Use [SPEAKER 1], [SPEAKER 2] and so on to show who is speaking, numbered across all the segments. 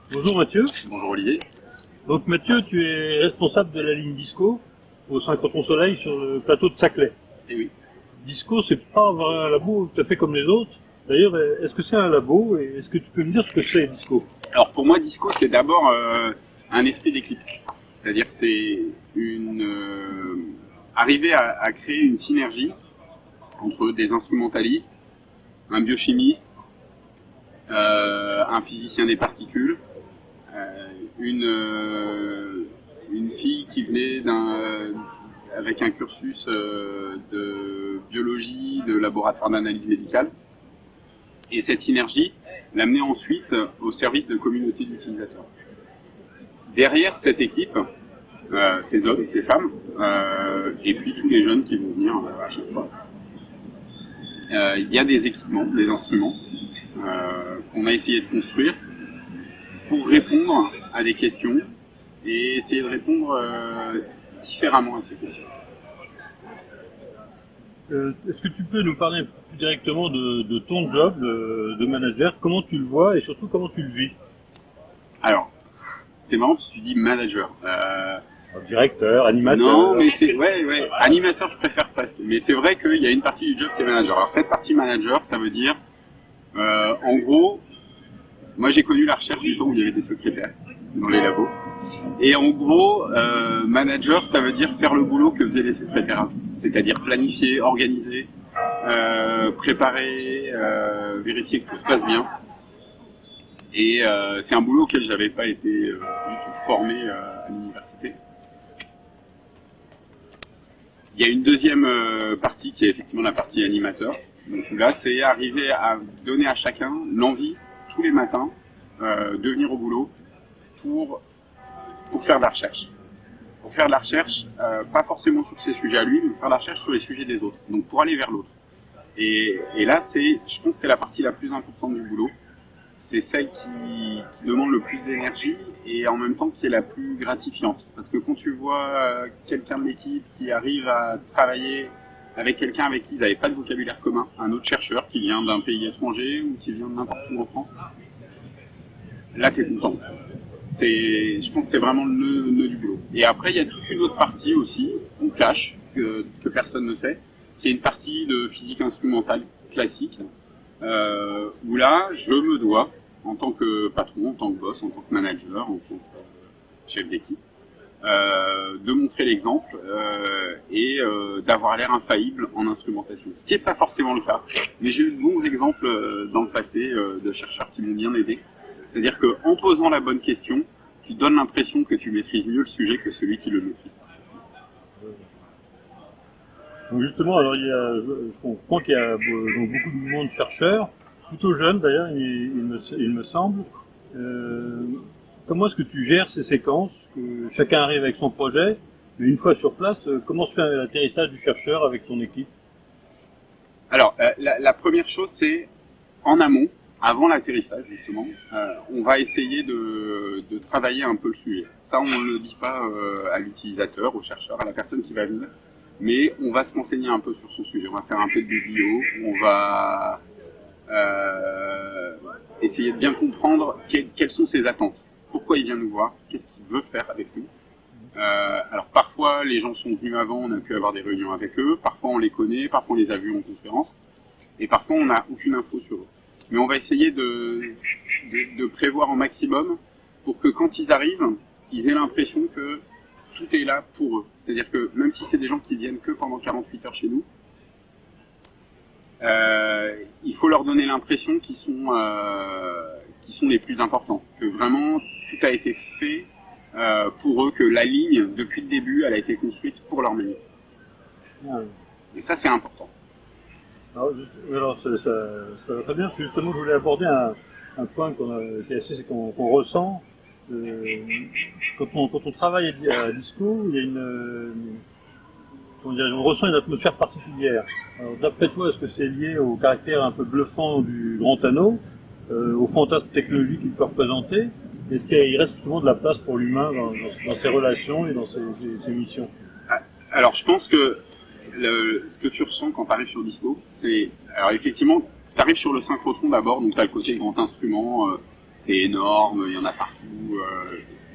[SPEAKER 1] Bonjour Mathieu.
[SPEAKER 2] Bonjour Olivier.
[SPEAKER 1] Donc Mathieu, tu es responsable de la ligne Disco au Synchroton Soleil sur le plateau de Saclay.
[SPEAKER 2] Eh oui.
[SPEAKER 1] Disco, c'est pas un labo tout à fait comme les autres. D'ailleurs, est-ce que c'est un labo et est-ce que tu peux me dire ce que c'est Disco?
[SPEAKER 2] Alors pour moi, Disco, c'est d'abord un esprit d'équipe. C'est-à-dire que c'est arriver à créer une synergie entre des instrumentalistes, un biochimiste, un physicien des particules, une fille qui venait avec un cursus de biologie, de laboratoire d'analyse médicale. Et cette synergie l'amener ensuite au service de communautés d'utilisateurs. Derrière cette équipe, ces hommes, ces femmes, et puis tous les jeunes qui vont venir à chaque fois. Il y a des équipements, des instruments qu'on a essayé de construire pour répondre à des questions et essayer de répondre différemment à ces questions.
[SPEAKER 1] Est-ce que tu peux nous parler plus directement de ton job de manager, comment tu le vois et surtout comment tu le vis?
[SPEAKER 2] Alors, c'est marrant parce que tu dis manager.
[SPEAKER 1] Directeur, animateur.
[SPEAKER 2] Non, mais ouais, animateur je préfère presque. Mais c'est vrai qu'il y a une partie du job qui est manager. Alors cette partie manager, ça veut dire, en gros, moi j'ai connu la recherche du temps où il y avait des secrétaires dans les labos. Et en gros, manager, ça veut dire faire le boulot que faisaient les secrétaires avant. C'est-à-dire planifier, organiser, préparer, vérifier que tout se passe bien. Et c'est un boulot auquel j'avais pas été du tout formé à l'université. Il y a une deuxième partie qui est effectivement la partie animateur. Donc là, c'est arriver à donner à chacun l'envie, tous les matins, de venir au boulot pour faire de la recherche. Pour faire de la recherche, pas forcément sur ses sujets à lui, mais faire de la recherche sur les sujets des autres. Donc pour aller vers l'autre. Et là, je pense que c'est la partie la plus importante du boulot. C'est celle qui demande le plus d'énergie et en même temps qui est la plus gratifiante. Parce que quand tu vois quelqu'un de l'équipe qui arrive à travailler avec quelqu'un avec qui ils n'avaient pas de vocabulaire commun, un autre chercheur qui vient d'un pays étranger ou qui vient de n'importe où en France, là tu es content. Je pense que c'est vraiment le nœud du boulot. Et après, il y a toute une autre partie aussi, qu'on cache, que personne ne sait, qui est une partie de physique instrumentale classique, où là, je me dois, en tant que patron, en tant que boss, en tant que manager, en tant que chef d'équipe, de montrer l'exemple et d'avoir l'air infaillible en instrumentation. Ce qui n'est pas forcément le cas, mais j'ai eu de bons exemples dans le passé de chercheurs qui m'ont bien aidé. C'est-à-dire qu'en posant la bonne question, tu donnes l'impression que tu maîtrises mieux le sujet que celui qui le maîtrise pas.
[SPEAKER 1] Donc justement, alors je comprends qu'il y a donc beaucoup de mouvements de chercheurs, plutôt jeunes d'ailleurs, il me semble. Comment est-ce que tu gères ces séquences, que chacun arrive avec son projet, mais une fois sur place, comment se fait l'atterrissage du chercheur avec ton équipe?
[SPEAKER 2] Alors, la première chose, c'est en amont, avant l'atterrissage justement, on va essayer de travailler un peu le sujet. Ça, on ne le dit pas à l'utilisateur, au chercheur, à la personne qui va venir, mais on va se renseigner un peu sur ce sujet. On va faire un peu de biblio, on va essayer de bien comprendre quelles sont ses attentes, pourquoi il vient nous voir, qu'est-ce qu'il veut faire avec nous. Alors parfois, les gens sont venus avant, on a pu avoir des réunions avec eux, parfois on les connaît, parfois on les a vus en conférence, et parfois on n'a aucune info sur eux. Mais on va essayer de prévoir au maximum pour que quand ils arrivent, ils aient l'impression que tout est là pour eux. C'est-à-dire que même si c'est des gens qui viennent que pendant 48 heures chez nous, il faut leur donner l'impression qu'ils sont les plus importants. Que vraiment tout a été fait pour eux, que la ligne, depuis le début, elle a été construite pour leur menu. Et ça, c'est important.
[SPEAKER 1] Alors ça va très bien. Justement, je voulais aborder un point qu'on ressent quand on travaille à Disco. Il y a on ressent une atmosphère particulière. Alors, d'après toi, est-ce que c'est lié au caractère un peu bluffant du grand anneau, au fantasme technologique qu'il peut représenter? Est-ce qu'il reste justement de la place pour l'humain dans ses relations et dans ses missions?
[SPEAKER 2] Alors, je pense que ce que tu ressens quand tu arrives sur Disco, c'est... Alors effectivement, tu arrives sur le synchrotron d'abord, donc tu as le côté grand instrument, c'est énorme, il y en a partout.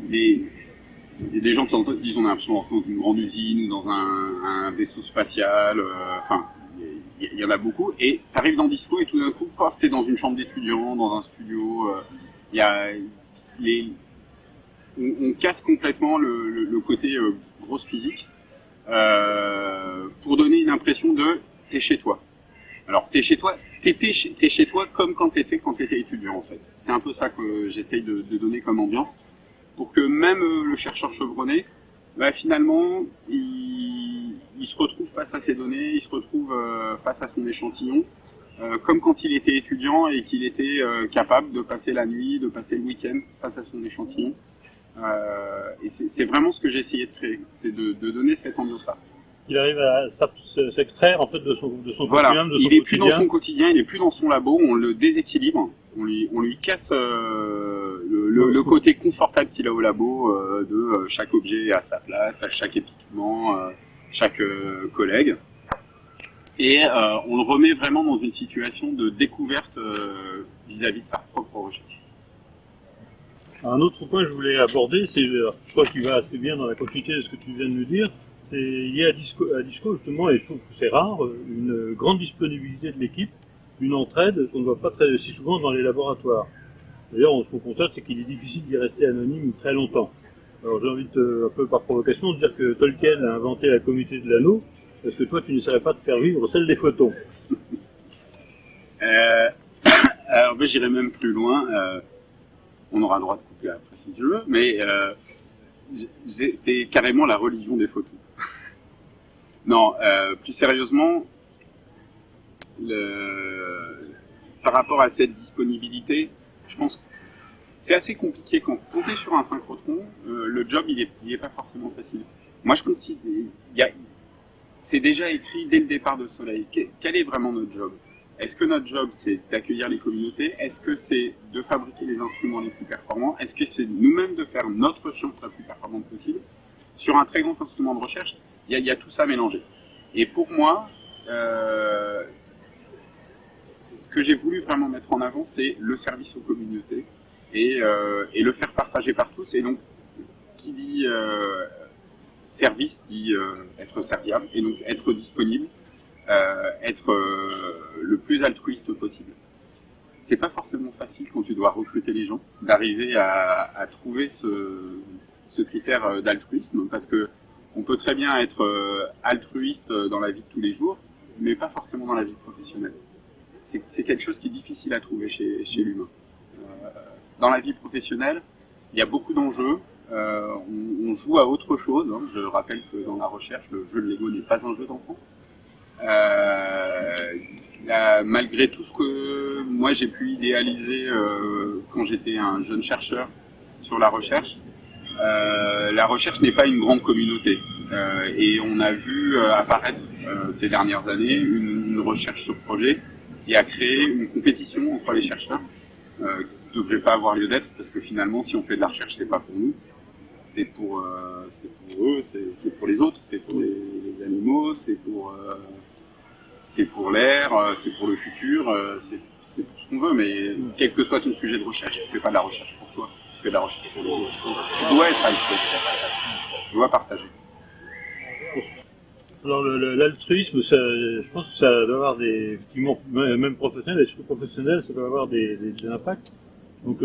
[SPEAKER 2] Il y a des gens qui disent on a l'impression d'entrer dans une grande usine ou dans un vaisseau spatial. Enfin, il y en a beaucoup. Et tu arrives dans Disco et tout d'un coup, paf, t'es dans une chambre d'étudiant, dans un studio. Il y a on casse complètement le côté grosse physique pour donner une impression de t'es chez toi. Alors t'es chez toi, t'es chez toi comme quand t'étais étudiant en fait. C'est un peu ça que j'essaye de donner comme ambiance pour que même le chercheur chevronné, bah, finalement il se retrouve face à ses données, il se retrouve face à son échantillon comme quand il était étudiant et qu'il était capable de passer la nuit, de passer le week-end face à son échantillon. Et c'est vraiment ce que j'ai essayé de créer, c'est de donner cette ambiance-là.
[SPEAKER 1] Il arrive à s'extraire en fait de son
[SPEAKER 2] voilà.
[SPEAKER 1] quotidien, de son
[SPEAKER 2] il est
[SPEAKER 1] quotidien.
[SPEAKER 2] Plus dans son quotidien, il est plus dans son labo, on le déséquilibre, on lui casse le côté confortable qu'il a au labo de chaque objet à sa place, à chaque équipement, chaque collègue. Et on le remet vraiment dans une situation de découverte vis-à-vis de sa propre recherche.
[SPEAKER 1] Un autre point que je voulais aborder, c'est, je crois qu'il va assez bien dans la continuité de ce que tu viens de nous dire, c'est lié à Disco justement, et je trouve que c'est rare, une grande disponibilité de l'équipe, une entraide qu'on ne voit pas si souvent dans les laboratoires. D'ailleurs, ce qu'on constate, c'est qu'il est difficile d'y rester anonyme très longtemps. Alors j'invite un peu par provocation de dire que Tolkien a inventé la communauté de l'anneau, parce que toi tu n'essaierais pas de faire vivre celle des photons.
[SPEAKER 2] Alors ben, j'irai même plus loin, on aura le droit de couper après si tu veux, mais c'est carrément la religion des photos. Non, plus sérieusement, par rapport à cette disponibilité, je pense que c'est assez compliqué quand on est sur un synchrotron, le job il est pas forcément facile. Moi je considère, c'est déjà écrit dès le départ de Soleil. Quel est vraiment notre job? Est-ce que notre job c'est d'accueillir les communautés? Est-ce que c'est de fabriquer les instruments les plus performants? Est-ce que c'est nous-mêmes de faire notre science la plus performante possible? Sur un très grand instrument de recherche, il y a tout ça mélangé. Et pour moi, ce que j'ai voulu vraiment mettre en avant, c'est le service aux communautés et le faire partager par tous. Et donc, qui dit service dit être serviable et donc être disponible, être le plus altruiste possible. C'est pas forcément facile quand tu dois recruter les gens d'arriver à trouver ce critère d'altruisme, parce que on peut très bien être altruiste dans la vie de tous les jours, mais pas forcément dans la vie professionnelle. C'est quelque chose qui est difficile à trouver chez l'humain. Dans la vie professionnelle, il y a beaucoup d'enjeux. On joue à autre chose. Hein. Je rappelle que dans la recherche, le jeu de Lego n'est pas un jeu d'enfant. Malgré tout ce que moi j'ai pu idéaliser quand j'étais un jeune chercheur sur la recherche n'est pas une grande communauté. Et on a vu apparaître ces dernières années une recherche sur projet qui a créé une compétition entre les chercheurs qui ne devrait pas avoir lieu d'être, parce que finalement, si on fait de la recherche, c'est pas pour nous, c'est pour eux, c'est pour les autres, c'est pour les animaux, c'est pour l'air, c'est pour le futur, c'est pour ce qu'on veut, mais quel que soit ton sujet de recherche, tu fais pas de la recherche pour toi, tu fais de la recherche pour les autres. Donc, tu dois être altruiste, tu dois partager.
[SPEAKER 1] Alors l'altruisme, je pense que ça doit avoir effectivement, même professionnel, et surtout professionnel, ça doit avoir des impacts. Donc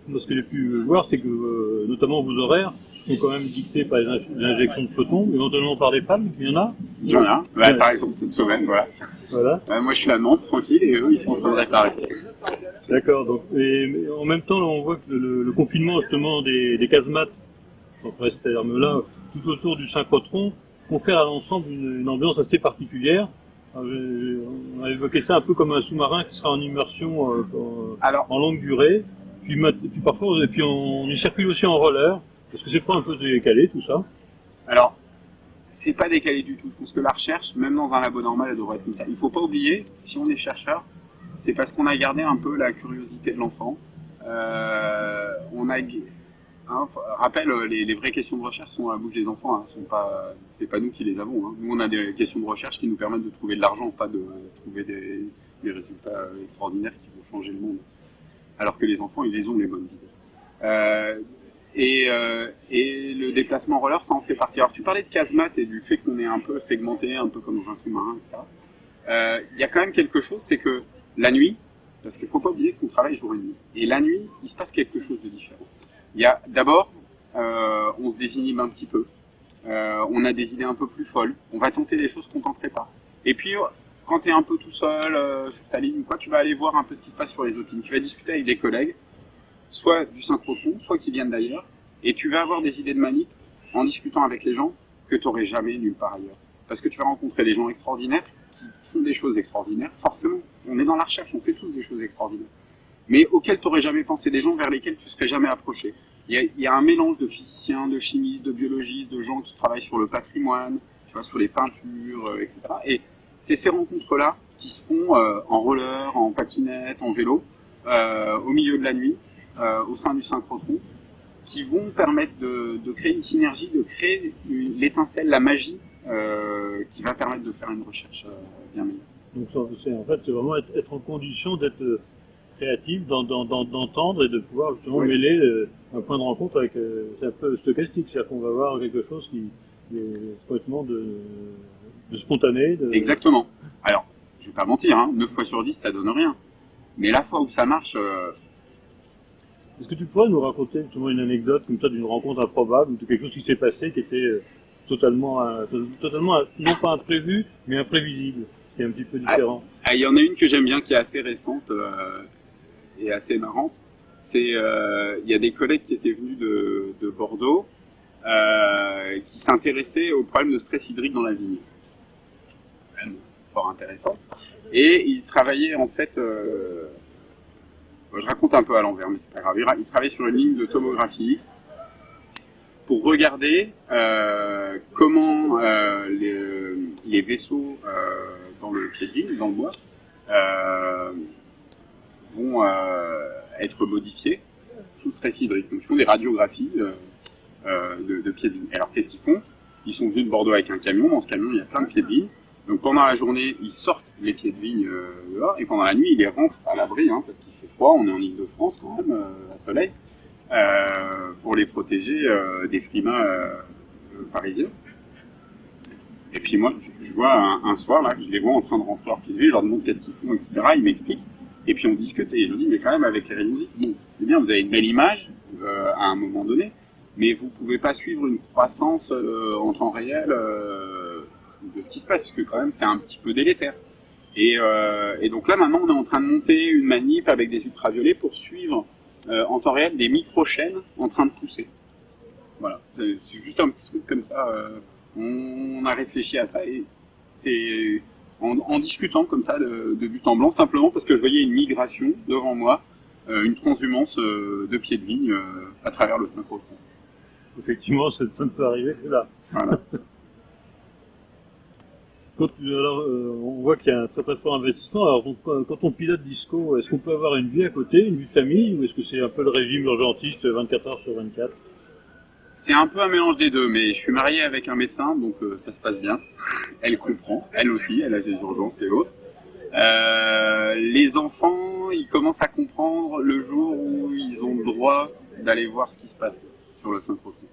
[SPEAKER 1] moi ce que j'ai pu voir, c'est que notamment vos horaires sont quand même dictés par les injections de photons, éventuellement par des pannes, il y en a.
[SPEAKER 2] Il y en a, ouais. Par exemple cette semaine, voilà. Moi je suis à Nantes, tranquille, et eux ils sont en train de réparer.
[SPEAKER 1] D'accord, donc mais en même temps on voit que le confinement justement des casemates, on pourrait ce terme-là, tout autour du synchrotron, confère à l'ensemble une ambiance assez particulière. On a évoqué ça un peu comme un sous-marin qui sera en immersion en longue durée. Puis parfois, on y circule aussi en roller. Est-ce que c'est pas un peu décalé tout ça?
[SPEAKER 2] Alors, c'est pas décalé du tout. Je pense que la recherche, même dans un labo normal, elle devrait être comme ça. Il faut pas oublier, si on est chercheur, c'est parce qu'on a gardé un peu la curiosité de l'enfant. Rappel, les vraies questions de recherche sont à la bouche des enfants, hein, c'est pas nous qui les avons. Hein. Nous, on a des questions de recherche qui nous permettent de trouver de l'argent, pas de trouver des résultats extraordinaires qui vont changer le monde. alors que les enfants, ils les ont les bonnes idées. Et le déplacement roller, ça en fait partie. Alors tu parlais de casemate et du fait qu'on est un peu segmenté, un peu comme dans un sous-marin, etc. Il y a quand même quelque chose, c'est que la nuit, parce qu'il ne faut pas oublier qu'on travaille jour et nuit, et la nuit, il se passe quelque chose de différent. Il y a d'abord, on se désinhibe un petit peu, on a des idées un peu plus folles, on va tenter des choses qu'on ne tenterait pas. Et puis, quand tu es un peu tout seul sur ta ligne, quoi, tu vas aller voir un peu ce qui se passe sur les autres lignes. Tu vas discuter avec des collègues, soit du synchrotron, soit qui viennent d'ailleurs, et tu vas avoir des idées de manip en discutant avec les gens que tu n'aurais jamais nulle part ailleurs. Parce que tu vas rencontrer des gens extraordinaires qui font des choses extraordinaires. Forcément, on est dans la recherche, on fait tous des choses extraordinaires. Mais auxquelles tu n'aurais jamais pensé, des gens vers lesquels tu ne serais jamais approché. Il y a un mélange de physiciens, de chimistes, de biologistes, de gens qui travaillent sur le patrimoine, tu vois, sur les peintures, etc. Et c'est ces rencontres-là qui se font en roller, en patinette, en vélo, au milieu de la nuit, au sein du synchrotron, qui vont permettre de créer une synergie, de créer l'étincelle, la magie, qui va permettre de faire une recherche bien meilleure.
[SPEAKER 1] Donc c'est en fait c'est vraiment être en condition d'être créatif, d'entendre et de pouvoir justement mêler un point de rencontre avec c'est un peu stochastique, c'est-à-dire qu'on va voir quelque chose qui est complètement de spontané.
[SPEAKER 2] Exactement. Alors, je vais pas mentir, 9 fois sur 10 ça donne rien. Mais la fois où ça marche...
[SPEAKER 1] Est-ce que tu pourrais nous raconter justement une anecdote comme ça d'une rencontre improbable ou de quelque chose qui s'est passé qui était totalement non pas imprévu, mais imprévisible, qui est un petit peu différent?
[SPEAKER 2] Il y en a une que j'aime bien qui est assez récente et assez marrante. C'est il y a des collègues qui étaient venus de Bordeaux qui s'intéressaient au problème de stress hydrique dans la vigne. Fort intéressant. Et ils travaillaient en fait... je raconte un peu à l'envers, mais c'est pas grave. Ils travaillaient sur une ligne de tomographie X pour regarder comment les vaisseaux dans le pied de vigne, dans le bois, vont être modifiés sous stress hydrique. Donc ils font des radiographies de pieds de vigne. Alors qu'est-ce qu'ils font? Ils sont venus de Bordeaux avec un camion. Dans ce camion, il y a plein de pieds de vigne. Donc pendant la journée, ils sortent les pieds de vigne dehors, et pendant la nuit, ils les rentrent à l'abri, parce qu'il fait froid, on est en Île-de-France quand même, à soleil, pour les protéger des frimas parisiens. Et puis moi, je vois un soir, là, je les vois en train de rentrer leurs pieds de vigne, je leur demande qu'est-ce qu'ils font, etc. Ils m'expliquent. Et puis on discute, et je leur dis, mais quand même, avec les rayons X, bon, c'est bien, vous avez une belle image à un moment donné, mais vous pouvez pas suivre une croissance en temps réel de ce qui se passe, parce que quand même c'est un petit peu délétère. Et donc là maintenant on est en train de monter une manip avec des ultraviolets pour suivre en temps réel des micro-chaînes en train de pousser. Voilà, c'est juste un petit truc comme ça, on a réfléchi à ça, et c'est en discutant comme ça de but en blanc, simplement parce que je voyais une migration devant moi, une transhumance de pieds de vigne à travers le synchrotron.
[SPEAKER 1] Effectivement, ça ne peut arriver que là.
[SPEAKER 2] Voilà.
[SPEAKER 1] On voit qu'il y a un très très fort investissement. Alors, donc, quand on pilote Disco, est-ce qu'on peut avoir une vie à côté, une vie de famille, ou est-ce que c'est un peu le régime urgentiste 24 heures sur 24?
[SPEAKER 2] C'est un peu un mélange des deux, mais je suis marié avec un médecin, donc ça se passe bien. Elle comprend, elle aussi, elle a des urgences et autres. Les enfants, ils commencent à comprendre le jour où ils ont le droit d'aller voir ce qui se passe sur le synchrotron.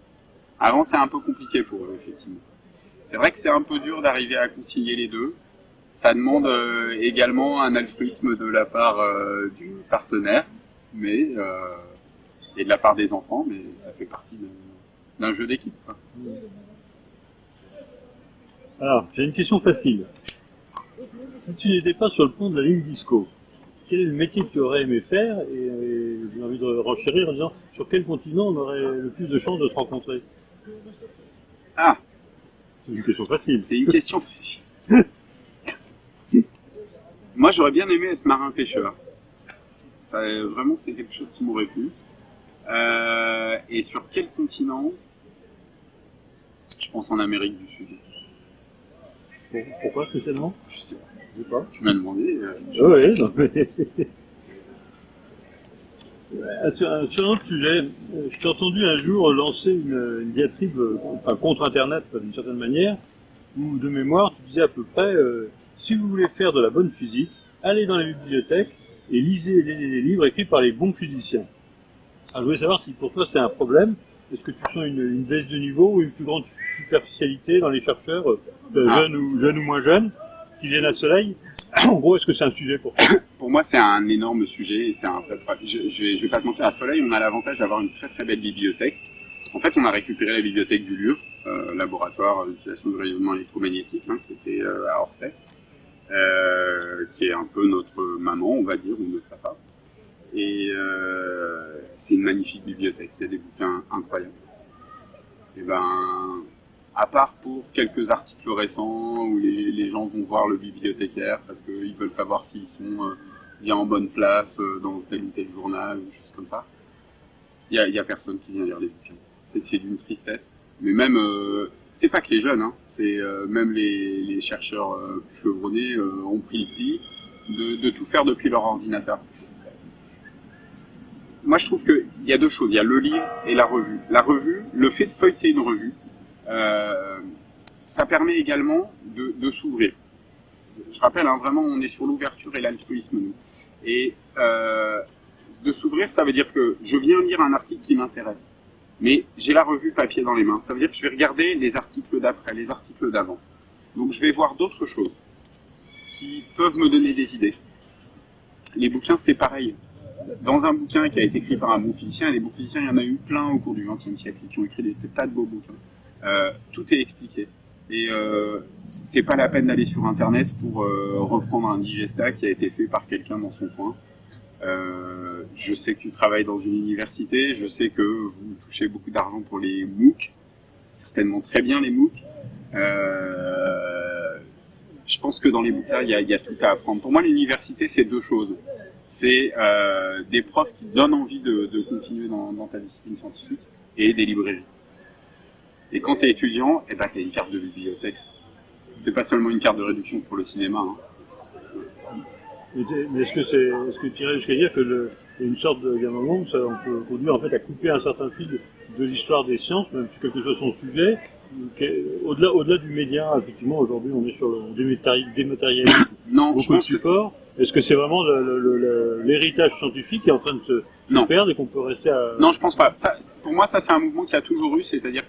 [SPEAKER 2] Avant, c'est un peu compliqué pour eux, effectivement. C'est vrai que c'est un peu dur d'arriver à concilier les deux. Ça demande également un altruisme de la part du partenaire, et de la part des enfants, mais ça fait partie d'un jeu d'équipe.
[SPEAKER 1] Alors, j'ai une question facile. Si tu n'étais pas sur le pont de la ligne Disco, quel est le métier que tu aurais aimé faire? Et j'ai envie de renchérir en disant, sur quel continent on aurait le plus de chances de se rencontrer?
[SPEAKER 2] Ah!
[SPEAKER 1] C'est une question facile.
[SPEAKER 2] C'est une question facile. Moi, j'aurais bien aimé être marin-pêcheur. Ça, vraiment, c'est quelque chose qui m'aurait plu. Et sur quel continent? Je pense en Amérique du Sud.
[SPEAKER 1] Pourquoi spécialement?
[SPEAKER 2] Je sais pas.
[SPEAKER 1] Je sais pas.
[SPEAKER 2] Tu m'as demandé.
[SPEAKER 1] Oui, non mais... Sur un autre sujet, je t'ai entendu un jour lancer une diatribe contre Internet d'une certaine manière, où de mémoire tu disais à peu près si vous voulez faire de la bonne physique, allez dans les bibliothèques et lisez les livres écrits par les bons physiciens. Alors, je voulais savoir si pour toi c'est un problème. Est-ce que tu sens une baisse de niveau ou une plus grande superficialité dans les chercheurs, jeunes ou moins jeunes, qui viennent à Soleil? En gros, est-ce que c'est un sujet pour toi?
[SPEAKER 2] Pour moi, c'est un énorme sujet et c'est un vrai problème. Je vais pas te mentir, à Soleil, on a l'avantage d'avoir une très très belle bibliothèque. En fait, on a récupéré la bibliothèque du LUR, laboratoire d'utilisation du rayonnement électromagnétique, qui était à Orsay, qui est un peu notre maman, on va dire, ou notre papa. Et c'est une magnifique bibliothèque, il y a des bouquins incroyables. Et ben, à part pour quelques articles récents où les gens vont voir le bibliothécaire parce qu'ils veulent savoir s'ils sont bien en bonne place dans tel ou tel journal ou des choses comme ça, il y a personne qui vient lire les bouquins. C'est d'une tristesse. Mais même, c'est pas que les jeunes, c'est même les chercheurs chevronnés ont pris le pli de tout faire depuis leur ordinateur. Moi, je trouve qu'il y a deux choses. Il y a le livre et la revue. La revue, le fait de feuilleter une revue, ça permet également de s'ouvrir. Je rappelle, vraiment, on est sur l'ouverture et l'altruisme, nous. Et de s'ouvrir, ça veut dire que je viens lire un article qui m'intéresse. Mais j'ai la revue papier dans les mains. Ça veut dire que je vais regarder les articles d'après, les articles d'avant. Donc, je vais voir d'autres choses qui peuvent me donner des idées. Les bouquins, c'est pareil. Dans un bouquin qui a été écrit par un bon physicien, et les bons physiciens, il y en a eu plein au cours du XXe siècle, qui ont écrit des tas de beaux bouquins. Tout est expliqué. Et c'est pas la peine d'aller sur Internet pour reprendre un digestat qui a été fait par quelqu'un dans son coin. Je sais que tu travailles dans une université, je sais que vous touchez beaucoup d'argent pour les MOOC, certainement très bien les MOOC. Je pense que dans les bouquins, il y a tout à apprendre. Pour moi, l'université, c'est deux choses. C'est des profs qui donnent envie de continuer dans ta discipline scientifique et des librairies. Et quand tu es étudiant, tu as une carte de bibliothèque. C'est pas seulement une carte de réduction pour le cinéma.
[SPEAKER 1] Mais est-ce que tu irais jusqu'à dire que il y a une sorte d'un moment où ça on peut conduire en fait à couper un certain fil de l'histoire des sciences, même si quel que soit son sujet, au-delà du média, effectivement, aujourd'hui on est sur le dématérialisme beaucoup de supports. Est-ce que c'est vraiment l'héritage scientifique qui est en train de se perdre et qu'on peut rester à...
[SPEAKER 2] Non, je pense pas. Ça, pour moi, ça c'est un mouvement qui a toujours eu, c'est-à-dire,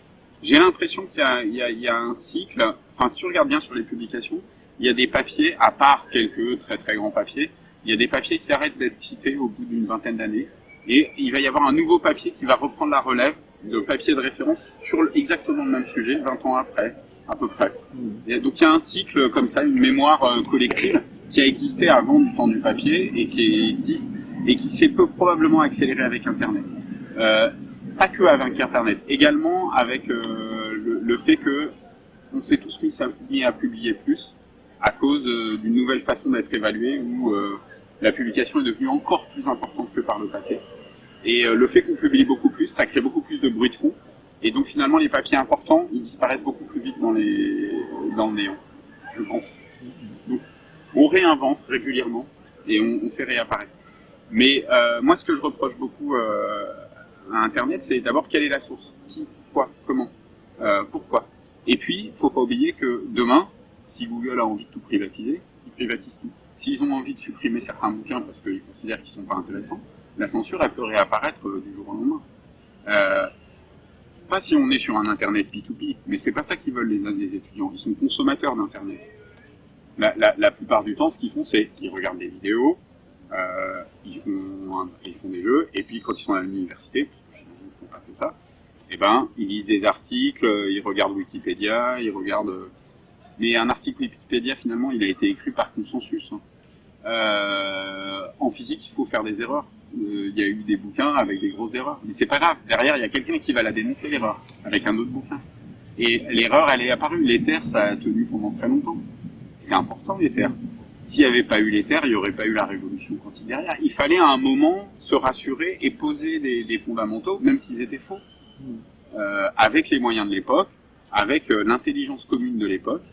[SPEAKER 2] j'ai l'impression qu'il y a un cycle, enfin si tu regardes bien sur les publications, il y a des papiers, à part quelques très très grands papiers, il y a des papiers qui arrêtent d'être cités au bout d'une vingtaine d'années, et il va y avoir un nouveau papier qui va reprendre la relève de papier de référence sur exactement le même sujet, 20 ans après, à peu près. Et donc il y a un cycle comme ça, une mémoire collective, qui a existé avant du temps du papier et qui existe et qui s'est probablement accéléré avec Internet. Pas que avec Internet, également avec le fait que on s'est tous mis à publier plus à cause d'une nouvelle façon d'être évalué où la publication est devenue encore plus importante que par le passé. Et le fait qu'on publie beaucoup plus, ça crée beaucoup plus de bruit de fond. Et donc finalement les papiers importants, ils disparaissent beaucoup plus vite dans le néant, je pense. Donc, on réinvente régulièrement et on fait réapparaître. Mais moi, ce que je reproche beaucoup à Internet, c'est d'abord quelle est la source, qui, quoi, comment, pourquoi. Et puis, il ne faut pas oublier que demain, si Google a envie de tout privatiser, ils privatisent tout. S'ils ont envie de supprimer certains bouquins parce qu'ils considèrent qu'ils ne sont pas intéressants, la censure, elle peut réapparaître du jour au lendemain. Pas si on est sur un Internet P2P, mais c'est pas ça qu'ils veulent les étudiants. Ils sont consommateurs d'Internet. La plupart du temps, ce qu'ils font, c'est qu'ils regardent des vidéos, ils font des jeux, et puis quand ils sont à l'université, parce que j'imagine qu'ils font pas que ça, ils lisent des articles, ils regardent Wikipédia, ils regardent... Mais un article Wikipédia, finalement, il a été écrit par consensus. En physique, il faut faire des erreurs. Il y a eu des bouquins avec des grosses erreurs. Mais c'est pas grave. Derrière, il y a quelqu'un qui va la dénoncer, l'erreur, avec un autre bouquin. Et l'erreur, elle est apparue. L'éther, ça a tenu pendant très longtemps. C'est important, l'éther. S'il n'y avait pas eu l'éther, il n'y aurait pas eu la révolution quantique derrière. Il fallait à un moment se rassurer et poser des fondamentaux, même s'ils étaient faux. Avec les moyens de l'époque, avec l'intelligence commune de l'époque,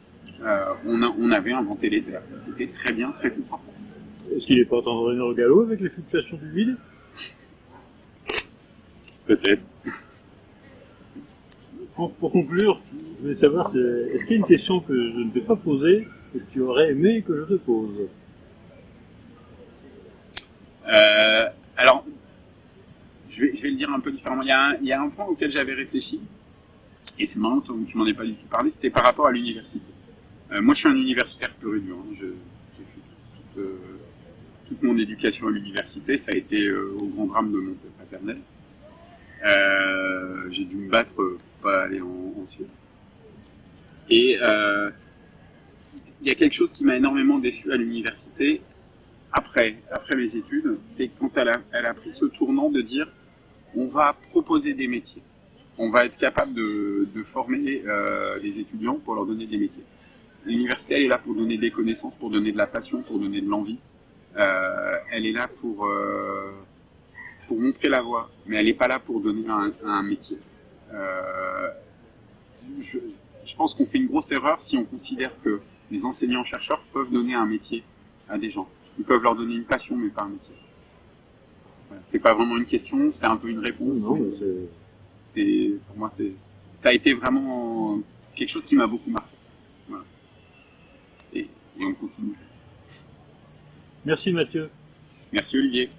[SPEAKER 2] on avait inventé l'éther. C'était très bien, très confortable.
[SPEAKER 1] Est-ce qu'il n'est pas en train de revenir au galop avec les fluctuations du vide?
[SPEAKER 2] Peut-être.
[SPEAKER 1] Pour conclure, je voulais savoir, est-ce qu'il y a une question que je ne t'ai pas posée et que tu aurais aimé que je te pose?
[SPEAKER 2] Alors, je vais le dire un peu différemment. Il y a un point auquel j'avais réfléchi, et c'est marrant que tu m'en aies pas du tout parlé, c'était par rapport à l'université. Moi, je suis un universitaire pur et dur. Hein. J'ai fait toute mon éducation à l'université. Ça a été au grand drame de mon père paternel. J'ai dû me battre pour pas aller en Suède. Et il y a quelque chose qui m'a énormément déçu à l'université après mes études, c'est quand elle a pris ce tournant de dire on va proposer des métiers. On va être capable de former les étudiants pour leur donner des métiers. L'université, elle est là pour donner des connaissances, pour donner de la passion, pour donner de l'envie. Elle est là pour montrer la voie, mais elle n'est pas là pour donner un métier. Je pense qu'on fait une grosse erreur si on considère que les enseignants-chercheurs peuvent donner un métier à des gens. Ils peuvent leur donner une passion, mais pas un métier. Voilà, c'est pas vraiment une question, c'est un peu une réponse.
[SPEAKER 1] Non,
[SPEAKER 2] Pour moi, ça a été vraiment quelque chose qui m'a beaucoup marqué. Voilà. Et on continue.
[SPEAKER 1] Merci Mathieu.
[SPEAKER 2] Merci Olivier.